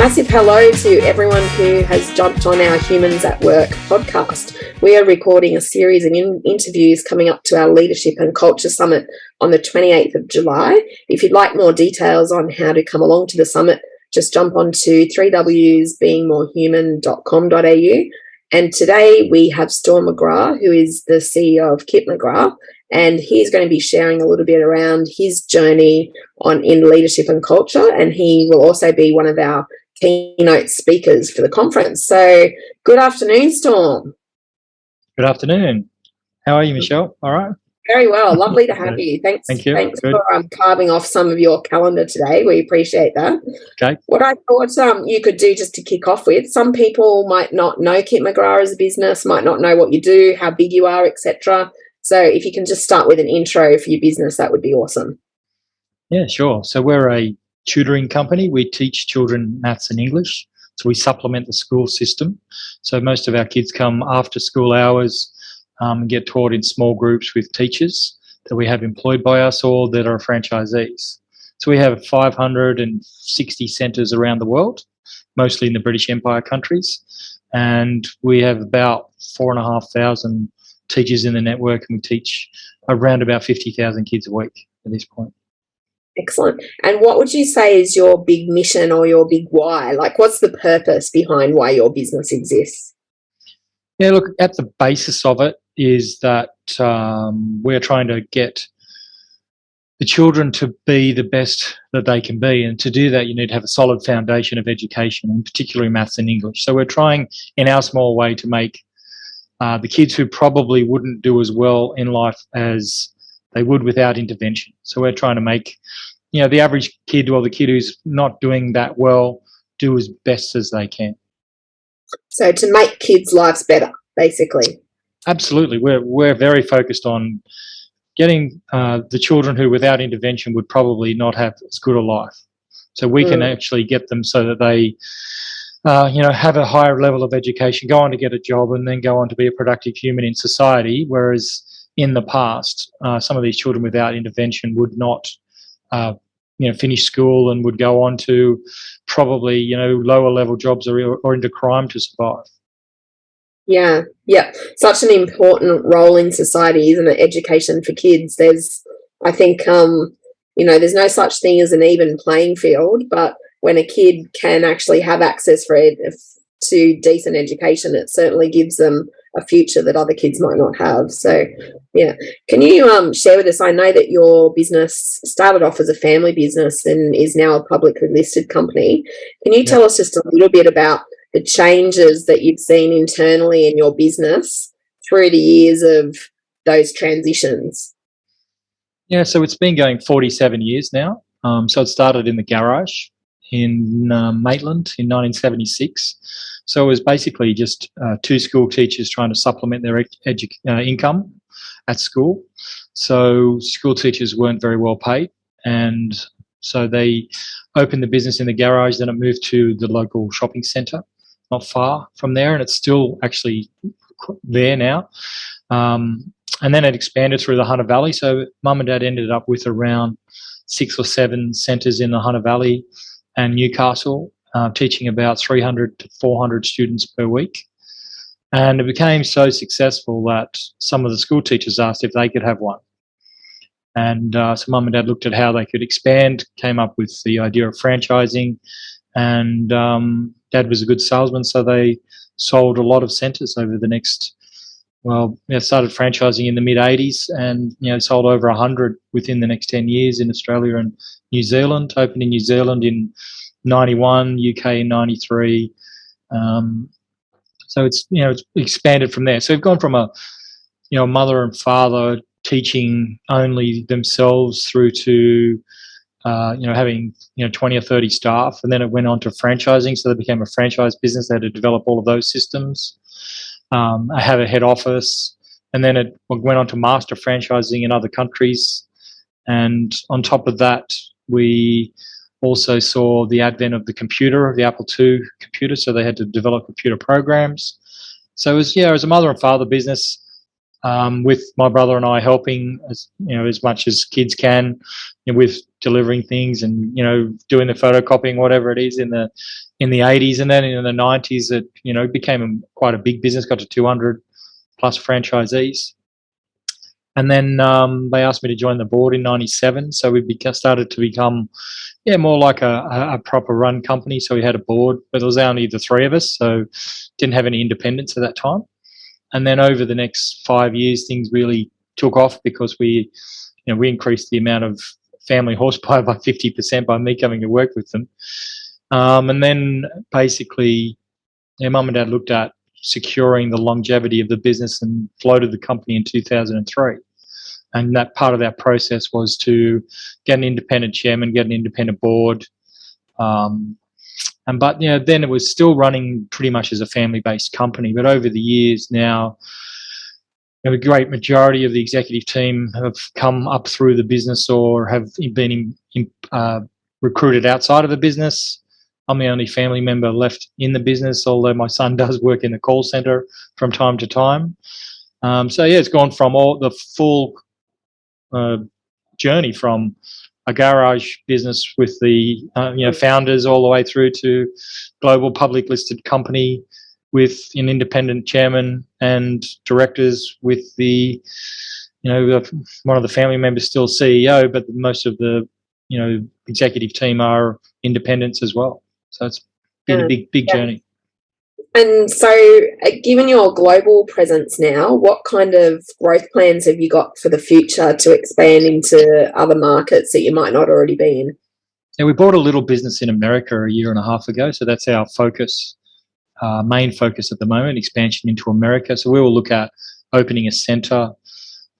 Massive hello to everyone who has jumped on our Humans at Work podcast. We are recording a series of interviews coming up to our Leadership and Culture Summit on the 28th of July. If you'd like more details on how to come along to the summit, just jump onto 3wsbeingmorehuman.com.au. And today we have Storm McGrath, who is the CEO of McGrath, and he's going to be sharing a little bit around his journey in leadership and culture, and he will also be one of our keynote speakers for the conference. So good afternoon, Storm. Good afternoon. How are you, Michelle? All right? Very well. Lovely to have you. Thanks. Thank you. Thanks for carving off some of your calendar today. We appreciate that. Okay. What I thought you could do just to kick off with, some people might not know McGrath as a business, might not know what you do, how big you are, etc. So if you can just start with an intro for your business, that would be awesome. Yeah, sure. So we're a tutoring company. We teach children maths and English. So we supplement the school system. So most of our kids come after school hours and get taught in small groups with teachers that we have employed by us or that are franchisees. So we have 560 centres around the world, mostly in the British Empire countries. And we have about 4,500 teachers in the network, and we teach around about 50,000 kids a week at this point. Excellent. And what would you say is your big mission or your big why? Like, what's the purpose behind why your business exists? Yeah, look, at the basis of it is that we're trying to get the children to be the best that they can be. And to do that, you need to have a solid foundation of education, and particularly maths and English. So we're trying in our small way to make the kids who probably wouldn't do as well in life as they would without intervention. So we're trying to make, the average kid or the kid who's not doing that well do as best as they can. So to make kids' lives better, basically. Absolutely. We're very focused on getting the children who without intervention would probably not have as good a life. So we can actually get them so that they have a higher level of education, go on to get a job, and then go on to be a productive human in society, whereas in the past, some of these children without intervention would not, finish school and would go on to probably, lower level jobs or into crime to survive. Yeah. Such an important role in society, isn't it? Education for kids. There's no such thing as an even playing field, but when a kid can actually have access to decent education, it certainly gives them a future that other kids might not have. So, yeah. Can you share with us, I know that your business started off as a family business and is now a publicly listed company. Can you tell us just a little bit about the changes that you've seen internally in your business through the years of those transitions? Yeah, so it's been going 47 years now. So it started in the garage in Maitland in 1976. So it was basically just two school teachers trying to supplement their income at school. So school teachers weren't very well paid, and so they opened the business in the garage. Then it moved to the local shopping centre, not far from there, and it's still actually there now. And then it expanded through the Hunter Valley. So Mum and Dad ended up with around 6 or 7 centres in the Hunter Valley and Newcastle, teaching about 300 to 400 students per week. And it became so successful that some of the school teachers asked if they could have one. And so Mum and Dad looked at how they could expand, came up with the idea of franchising, and Dad was a good salesman, so they sold a lot of centres over the next, started franchising in the mid-'80s and, sold over 100 within the next 10 years in Australia and New Zealand, opened in New Zealand in 91, UK in 93. So it's expanded from there. So we've gone from a mother and father teaching only themselves through to having 20 or 30 staff, and then it went on to franchising. So they became a franchise business. They had to develop all of those systems. I have a head office, and then it went on to master franchising in other countries. And on top of that, we also saw the advent of the computer, the Apple II computer, so they had to develop computer programs. So it was a mother and father business, with my brother and I helping as much as kids can with delivering things and doing the photocopying, whatever it is in the in the 80s, and then in the 90s it became quite a big business, got to 200 plus franchisees. And then they asked me to join the board in 97, so we started to become more like a proper run company. So we had a board, but there was only the three of us, so didn't have any independence at that time. And then over the next 5 years, things really took off because we increased the amount of family horsepower by 50% by me coming to work with them. And then basically, Mum and Dad looked at securing the longevity of the business and floated the company in 2003. And that part of that process was to get an independent chairman, get an independent board. But then it was still running pretty much as a family-based company. But over the years now, a great majority of the executive team have come up through the business or have been recruited outside of the business. I'm the only family member left in the business, although my son does work in the call center from time to time. It's gone from all the full journey from a garage business with the founders all the way through to global public listed company with an independent chairman and directors with the one of the family members still CEO, but most of the executive team are independents as well. So it's been a big journey. And so, given your global presence now, what kind of growth plans have you got for the future to expand into other markets that you might not already be in? Yeah, we bought a little business in America a year and a half ago, so that's our focus, main focus at the moment, expansion into America. So we will look at opening a centre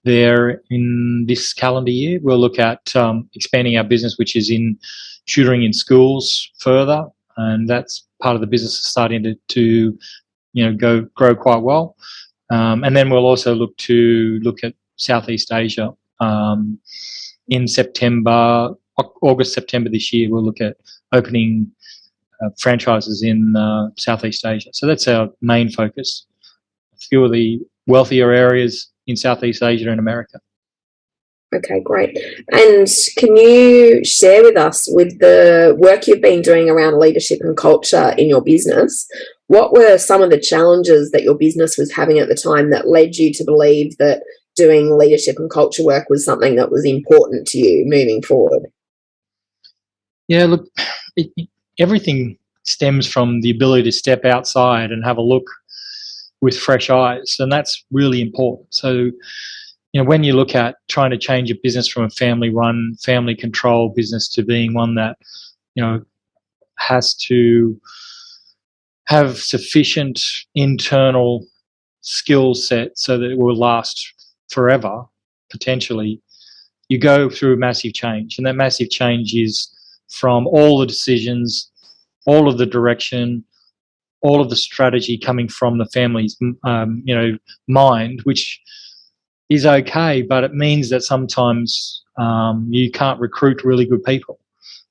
there in this calendar year. We'll look at expanding our business, which is in tutoring in schools further, and that's part of the business is starting to grow quite well. And then we'll also look at Southeast Asia in August, September this year. We'll look at opening franchises in Southeast Asia. So that's our main focus. A few of the wealthier areas in Southeast Asia and America. Okay, great. And can you share with us, with the work you've been doing around leadership and culture in your business, what were some of the challenges that your business was having at the time that led you to believe that doing leadership and culture work was something that was important to you moving forward? Yeah, look, everything stems from the ability to step outside and have a look with fresh eyes, and that's really important. So when you look at trying to change a business from a family-run, family-controlled business to being one that, has to have sufficient internal skill set so that it will last forever, potentially, you go through massive change. And that massive change is from all the decisions, all of the direction, all of the strategy coming from the family's, mind, which is okay, but it means that sometimes you can't recruit really good people,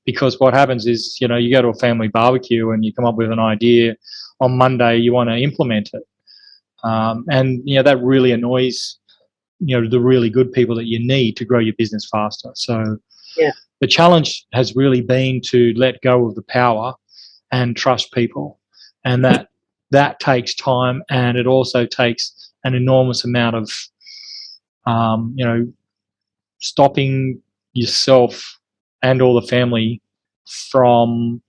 because what happens is, you go to a family barbecue and you come up with an idea on Monday, you want to implement it. And that really annoys, the really good people that you need to grow your business faster. So the challenge has really been to let go of the power and trust people. And that takes time, and it also takes an enormous amount of stopping yourself and all the family from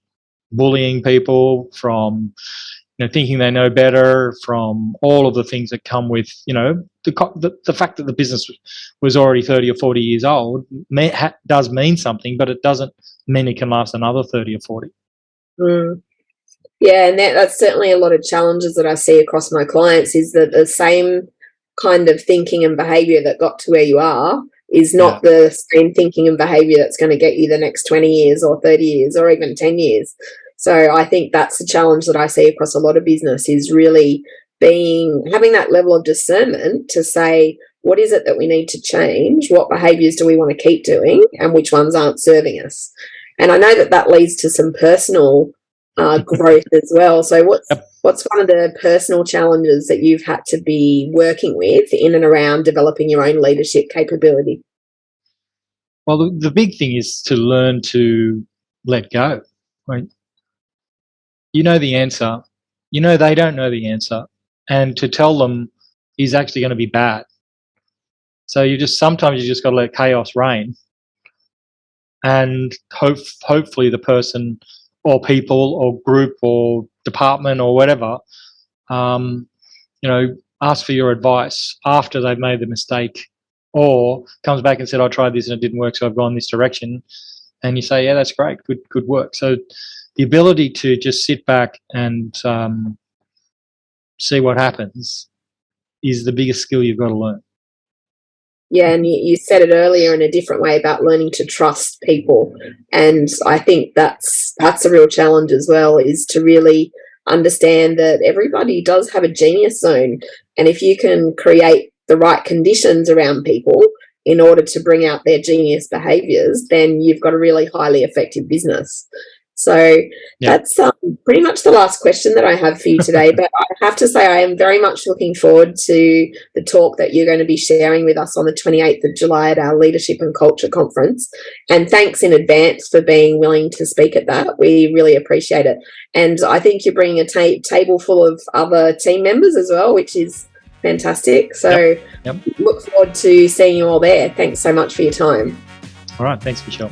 bullying people, from thinking they know better, from all of the things that come with the fact that the business was already 30 or 40 years old does mean something, but it doesn't mean it can last another 30 or 40. Yeah, and that's certainly a lot of challenges that I see across my clients, is that the same kind of thinking and behaviour that got to where you are is not the same thinking and behaviour that's going to get you the next 20 years or 30 years or even 10 years. So I think that's the challenge that I see across a lot of business, is really having that level of discernment to say, what is it that we need to change? What behaviours do we want to keep doing, and which ones aren't serving us? And I know that leads to some personal growth as well. So what's one of the personal challenges that you've had to be working with in and around developing your own leadership capability? Well, the big thing is to learn to let go, right? you know the answer, you know they don't know the answer, and to tell them is actually going to be bad. So sometimes you just got to let chaos reign, and hopefully the person or people or group or department or whatever, ask for your advice after they've made the mistake, or comes back and said, I tried this and it didn't work, so I've gone this direction. And you say, yeah, that's great, good work. So the ability to just sit back and see what happens is the biggest skill you've got to learn. Yeah, and you said it earlier in a different way about learning to trust people. And I think that's a real challenge as well, is to really understand that everybody does have a genius zone. And if you can create the right conditions around people in order to bring out their genius behaviours, then you've got a really highly effective business. So that's pretty much the last question that I have for you today. But I have to say I am very much looking forward to the talk that you're going to be sharing with us on the 28th of July at our Leadership and Culture Conference. And thanks in advance for being willing to speak at that. We really appreciate it. And I think you're bringing a table full of other team members as well, which is fantastic. So look forward to seeing you all there. Thanks so much for your time. All right. Thanks, Michelle.